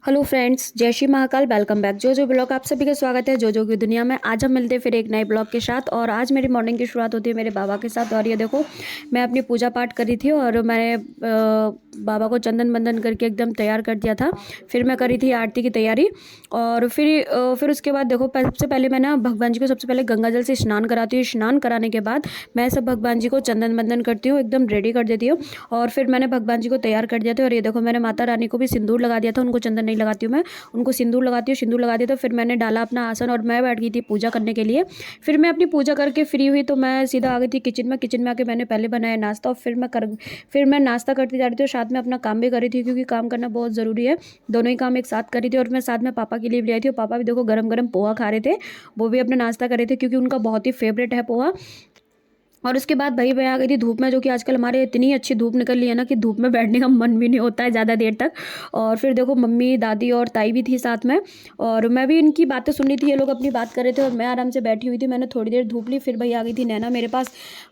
Hello friends, जय Shri Mahakal. Welcome back जो blog. आप सभी का स्वागत है जो की दुनिया में। आज हम मिलते हैं फिर एक नए ब्लॉग के साथ। और आज मेरी मॉर्निंग की शुरुआत होती है मेरे बाबा के साथ। और ये देखो, मैं अपनी पूजा पाठ करी थी और मैंने बाबा को चंदन बंदन करके एकदम तैयार कर दिया था। फिर मैं करी थी आरती की तैयारी। और फिर उसके बाद देखो, सबसे पहले मैं ना भगवान जी को सबसे पहले गंगा जल से स्नान कराती हूँ। स्नान कराने के बाद मैं सब भगवान जी को चंदन बंदन करती हूँ, एकदम रेडी कर देती हूँ। और फिर मैंने भगवान जी को तैयार कर दिया था। और ये देखो, मैंने माता रानी को भी सिंदूर लगा दिया था। उनको चंदन नहीं लगाती हूँ मैं, उनको सिंदूर लगाती हूँ। सिंदूर लगा दिया तो फिर मैंने डाला अपना आसन और मैं बैठ गई थी पूजा करने के लिए। फिर मैं अपनी पूजा करके फ्री हुई तो मैं सीधा आ गई थी किचन में। किचन में आके मैंने पहले बनाया नाश्ता और फिर मैं नाश्ता करती जा रही थी और साथ में अपना काम भी कर रही थी, क्योंकि काम करना बहुत ज़रूरी है। दोनों ही काम एक साथ करी थी। और मैं साथ में पापा के लिए भी आई थी और पापा भी देखो गरम गरम पोहा खा रहे थे। वो भी अपना नाश्ता कर रहे थे, क्योंकि उनका बहुत ही फेवरेट है पोहा। और उसके बाद भाई मैं आ गई थी धूप में, जो कि आजकल हमारे इतनी अच्छी धूप निकल रही है ना कि धूप में बैठने का मन भी नहीं होता है ज़्यादा देर तक। और फिर देखो, मम्मी दादी और ताई भी थी साथ में, और मैं भी इनकी बातें सुन रही थी। ये लोग अपनी बात कर रहे थे और मैं आराम से बैठी हुई थी। मैंने थोड़ी देर धूप ली। फिर भाई आ गई थी नैना मेरे पास।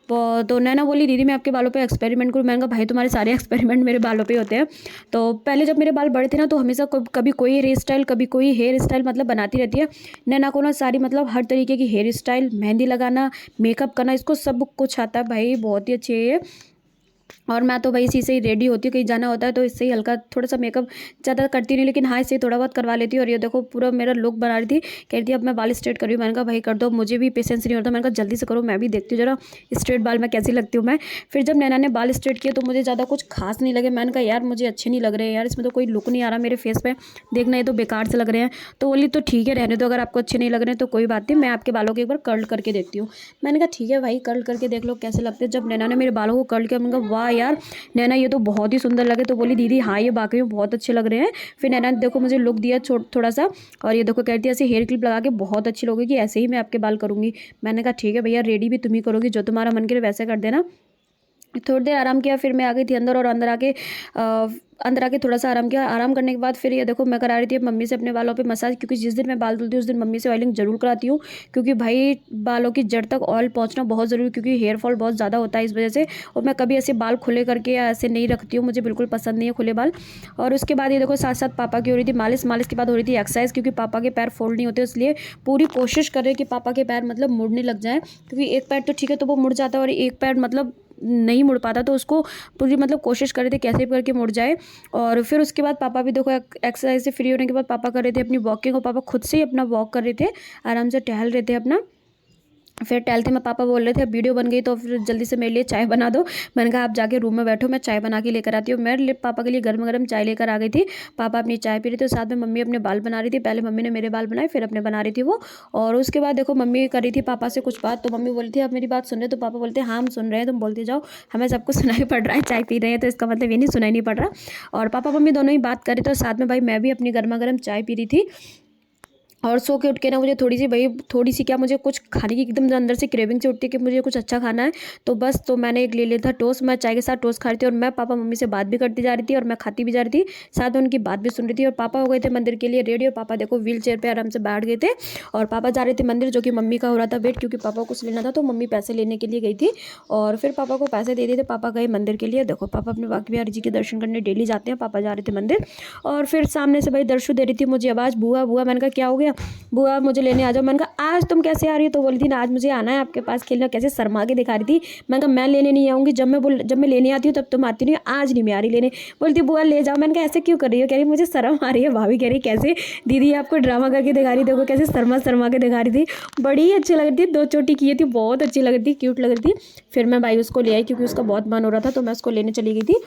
तो नैना बोली, दीदी मैं आपके बालों पे एक्सपेरिमेंट करूँ। मैंने कहा भाई तुम्हारे सारे एक्सपेरिमेंट मेरे बालों पे होते हैं। तो पहले जब मेरे बाल बड़े थे ना, तो हमेशा कभी कोई हेयर स्टाइल, कभी कोई हेयर स्टाइल मतलब बनाती रहती है नैना को ना। सारी मतलब हर तरीके की हेयर स्टाइल, मेहंदी लगाना, मेकअप करना, इसको सब कुछ आता है भाई। बहुत ही अच्छी है ये। और मैं तो भाई इसी से ही रेडी होती हूँ, कहीं जाना होता है तो इससे ही हल्का थोड़ा सा मेकअप ज़्यादा करती नहीं, लेकिन हाँ इससे थोड़ा बहुत करवा लेती हूँ। और ये देखो पूरा मेरा लुक बना रही थी। कह रही थी अब मैं बाल स्ट्रेट कर रही हूँ। मैंने कहा भाई कर दो, मुझे भी पेशेंस नहीं होता। मैंने कहा जल्दी से करो, मैं भी देखती हूँ जरा स्ट्रेट बाल में कैसी लगती हूँ मैं। फिर जब नैना ने बाल स्ट्रेट किए तो मुझे ज़्यादा कुछ खास नहीं लगे। मैंने कहा यार मुझे अच्छे नहीं लग रहे हैं यार, इसमें तो कोई लुक नहीं आ रहा मेरे फेस पे, देखना ये तो बेकार से लग रहे हैं। तो बोली तो ठीक है रहने दो, अगर आपको अच्छे नहीं लग रहे हैं तो कोई बात नहीं, मैं आपके बालों को एक बार कर्ल करके देखती हूँ। मैंने कहा ठीक है भाई, कर्ल करके देख लो कैसे लगते हैं। जब नैना ने मेरे बालों को कर्ल किया, मैंने कहा वाह यार नैना ये तो बहुत ही सुंदर लगे। तो बोली दीदी हाँ ये वाकई में बहुत अच्छे लग रहे हैं। फिर नैना ने देखो मुझे लुक दिया थोड़ा सा। और ये देखो कहती है ऐसे हेयर क्लिप लगा के बहुत अच्छी लगेगी, ऐसे ही मैं आपके बाल करूंगी। मैंने कहा ठीक है भैया, रेडी भी तुम ही करोगी, जो तुम्हारा मन करे वैसे कर देना। थोड़ी देर आराम किया, फिर मैं आ गई थी अंदर। और अंदर आके थोड़ा सा आराम किया। आराम करने के बाद फिर ये देखो मैं करा रही थी मम्मी से अपने बालों पे मसाज, क्योंकि जिस दिन मैं बाल धुलती हूँ उस दिन मम्मी से ऑयलिंग जरूर कराती हूँ, क्योंकि भाई बालों की जड़ तक ऑयल पहुँचना बहुत ज़रूरी है, क्योंकि हेयर फॉल बहुत ज़्यादा होता है इस वजह से। और मैं कभी ऐसे बाल खुले करके या ऐसे नहीं रखती हूँ, मुझे बिल्कुल पसंद नहीं है खुले बाल। और उसके बाद ये देखो साथ साथ पापा की हो रही थी मालिश। मालिश के बाद हो रही थी एक्सरसाइज, क्योंकि पापा के पैर फोल्ड नहीं होते, इसलिए पूरी कोशिश कर रहे हैं कि पापा के पैर मतलब मुड़ने लग जाए। क्योंकि एक पैर तो ठीक है तो वो मुड़ जाता है, और एक पैर मतलब नहीं मुड़ पाता, तो उसको पूरी मतलब कोशिश कर रहे थे कैसे भी करके मुड़ जाए। और फिर उसके बाद पापा भी देखो एक्सरसाइज से फ्री होने के बाद पापा कर रहे थे अपनी वॉकिंग। और पापा खुद से ही अपना वॉक कर रहे थे, आराम से टहल रहे थे अपना। फिर टहलते में पापा बोल रहे थे अब वीडियो बन गई तो फिर जल्दी से मेरे लिए चाय बना दो। मैंने कहा आप जाके रूम में बैठो, मैं चाय बना के लेकर आती हूँ। मैं पापा के लिए गर्म गर्म चाय लेकर आ गई थी। पापा अपनी चाय पी रहे थे, साथ में मम्मी अपने बाल बना रही थी। पहले मम्मी ने मेरे बाल बनाए, फिर अपने बना रही थी वो। और उसके बाद देखो मम्मी कर रही थी पापा से कुछ बात, तो मम्मी बोली थी आप मेरी बात सुन रहे, तो पापा बोलते हाँ हम सुन रहे हैं, तुम बोलते जाओ, हमें सब कुछ सुनाई पड़ रहा है। चाय पी रहे हैं तो इसका मतलब ये नहीं सुनाई नहीं पड़ रहा। और पापा मम्मी दोनों ही बात कर रहे थे, और साथ में भाई मैं भी अपनी गर्मा गर्म चाय पी रही थी। और सो के उठ के ना मुझे थोड़ी सी क्या, मुझे कुछ खाने की एकदम अंदर से क्रेविंग से उठती है कि मुझे कुछ अच्छा खाना है। तो मैंने एक ले लिया था टोस्ट। मैं चाय के साथ टोस्ट खा रही थी, और मैं पापा मम्मी से बात भी करती जा रही थी और मैं खाती भी जा रही थी, साथ में उनकी बात भी सुन रही थी। और पापा हो गए थे मंदिर के लिए रेडी, और पापा देखो व्हील चेयर पर आराम से बैठ गए थे। और पापा जा रहे थे मंदिर, जो कि मम्मी का हो रहा था वेट, क्योंकि पापा को कुछ लेना था तो मम्मी पैसे लेने के लिए गई थी। और फिर पापा को पैसे दे दिए थे, पापा गए मंदिर के लिए। देखो पापा अपने बाकी बिहारी जी के दर्शन करने डेली जाते हैं, पापा जा रहे थे मंदिर। और फिर सामने से भाई दर्शु दे रही थी मुझे आवाज़, बुआ बुआ। मैंने कहा क्या हो गया बुआ, मुझे लेने आ जाओ। मैंने कहा आज तुम कैसे आ रही हो, तो बोली थी ना आज मुझे आना है आपके पास खेलना। कैसे शर्मा के दिखा रही थी। मैंने कहा मैं लेने नहीं आऊँगी, जब मैं लेने आती हूँ तब तुम आती नहीं, आज नहीं मैं आ रही लेने। बोलती बुआ ले जाओ। मैंने कहा ऐसे क्यों कर रही हो, कह रही मुझे शर्म आ रही है। भाभी कह रही कैसे दीदी आपको ड्रामा करके दिखा रही, देखो कैसे शर्मा शर्मा के दिखा रही थी। बड़ी अच्छी लग रही थी, 2 चोटी की थी, बहुत अच्छी लग रही थी, क्यूट लग रही थी। फिर मैं भाई उसको ले आई, क्योंकि उसका बहुत मन हो रहा था, तो मैं उसको लेने चली गई थी।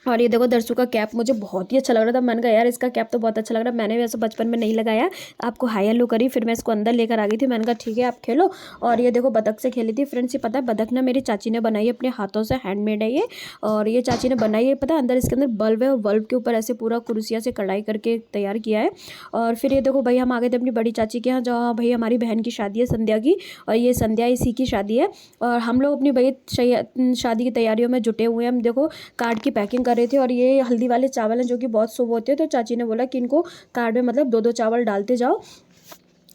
और ये देखो दर्शु का कैप मुझे बहुत ही अच्छा लग रहा था। मैंने कहा यार इसका कैप तो बहुत अच्छा लग रहा है, मैंने वैसे बचपन में नहीं लगाया, आपको हाई हेलो करी। फिर मैं इसको अंदर लेकर आ गई थी। मैंने कहा ठीक है आप खेलो। और ये देखो बतख से खेली थी फ्रेंड्स। ये पता है बतख ना मेरी चाची ने बनाई है अपने हाथों से, हैंडमेड है ये। और ये चाची ने बनाई है, पता है अंदर इसके अंदर बल्ब है, और बल्ब के ऊपर ऐसे पूरा कुर्सिया से कढ़ाई करके तैयार किया है। और फिर ये देखो भाई हम आ गए थे अपनी बड़ी चाची के यहाँ, जहाँ भाई हमारी बहन की शादी है संध्या की, और ये संध्या इसी की शादी है। और हम लोग अपनी भाई शादी की तैयारियों में जुटे हुए हैं। हम देखो कार्ड की पैकिंग कर रहे थे। और ये हल्दी वाले चावल हैं जो कि बहुत शुभ होते हैं, तो चाची ने बोला कि इनको कार्ड में मतलब 2-2 चावल डालते जाओ।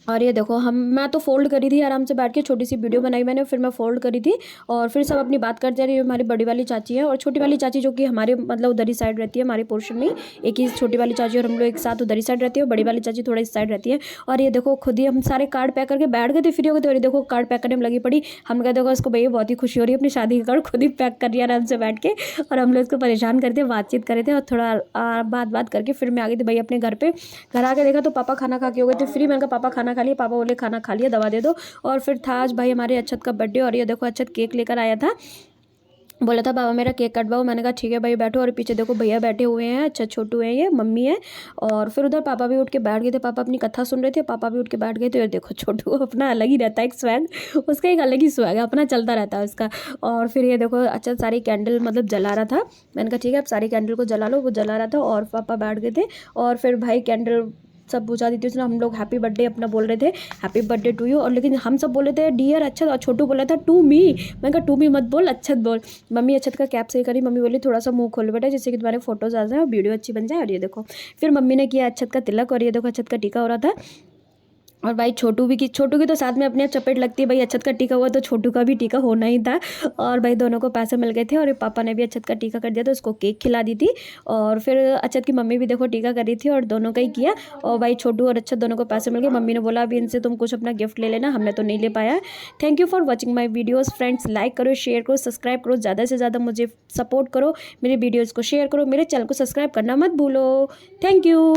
और ये देखो मैं तो फ़ोल्ड करी थी आराम से बैठ के, छोटी सी वीडियो बनाई मैंने, फिर मैं फ़ोल्ड करी थी और फिर सब अपनी बात करते रही। हमारी बड़ी वाली चाची है और छोटी वाली चाची जो कि हमारे मतलब उधर ही साइड रहती है, हमारे पोर्शन में ही एक ही छोटी वाली चाची और हम लोग एक साथ उधर ही साइड रहती है, और बड़ी वाली चाची थोड़ा इस साइड रहती है। और ये देखो खुद ही हम सारे कार्ड पैक करके बैठ गए थे, फ्री हो गए थे, और ये देखो कार्ड पैक करने में लगी पड़ी। हम कहा देखो इसको भैया बहुत ही खुशी हो रही है, अपनी शादी का कार्ड खुद ही पैक कर रही है आराम से बैठ के। और हम लोग इसको परेशान करते बातचीत करे थे और थोड़ा बात करके फिर मैं आ गई थी भैया अपने घर पे। घर आके देखा तो पापा खाना खा के हो गए थे फ्री। मैंने कहा पापा खाना खा लिया, पापा बोले खाना खा लिया, दवा दे दो। और फिर था आज भाई हमारे अक्षत का बर्थडे, और ये देखो अक्षत केक लेकर आया था, बोला था बाबा मेरा केक कटवाओ। मैंने कहा ठीक है भाई बैठो। और पीछे देखो भैया बैठे हुए हैं, अच्छा छोटू है, ये मम्मी है, और फिर उधर पापा भी उठ के बैठ गए थे, पापा अपनी कथा सुन रहे थे, पापा भी उठ के बैठ गए थे। और देखो छोटू अपना अलग ही रहता है, एक स्वैग, उसका एक अलग ही स्वैग है, अपना चलता रहता है उसका। और फिर ये देखो अच्छा सारी कैंडल मतलब जला रहा था। मैंने कहा ठीक है अब सारी कैंडल को जला लो, वो जला रहा था और पापा बैठ गए थे। और फिर भाई कैंडल सब बुझा दी थी उसने। हम लोग हैप्पी बर्थडे अपना बोल रहे थे, हैप्पी बर्थडे टू यू, और लेकिन हम सब बोले थे डियर अच्छत, और छोटू बोला था टू मी। मैंने कहा टू मी मत बोल, अच्छत बोल। मम्मी अच्छत का कैप सही करी, मम्मी बोली थोड़ा सा मुंह खोल बेटा जिससे कि तुम्हारे फोटोज आ जाए और वीडियो अच्छी बन जाए। और ये देखो फिर मम्मी ने किया अच्छत का तिलक, और ये देखो अच्छत का टीका हो रहा था। और भाई छोटू की तो साथ में अपने आप चपेट लगती है, भाई अक्षत का टीका हुआ तो छोटू का भी टीका होना ही था। और भाई दोनों को पैसे मिल गए थे, और पापा ने भी अक्षत का टीका कर दिया तो उसको केक खिला दी थी। और फिर अक्षत की मम्मी भी देखो टीका करी थी और दोनों का ही किया। और भाई छोटू और अक्षत दोनों को पैसे मिल गए। मम्मी ने बोला अभी इनसे तुम कुछ अपना गिफ्ट ले लेना, हमने तो नहीं ले पाया। Thank you for watching my videos friends, like करो, शेयर करो, सब्सक्राइब करो, ज़्यादा से ज़्यादा मुझे सपोर्ट करो, मेरे वीडियोज़ को शेयर करो, मेरे चैनल को सब्सक्राइब करना मत भूलो। Thank you.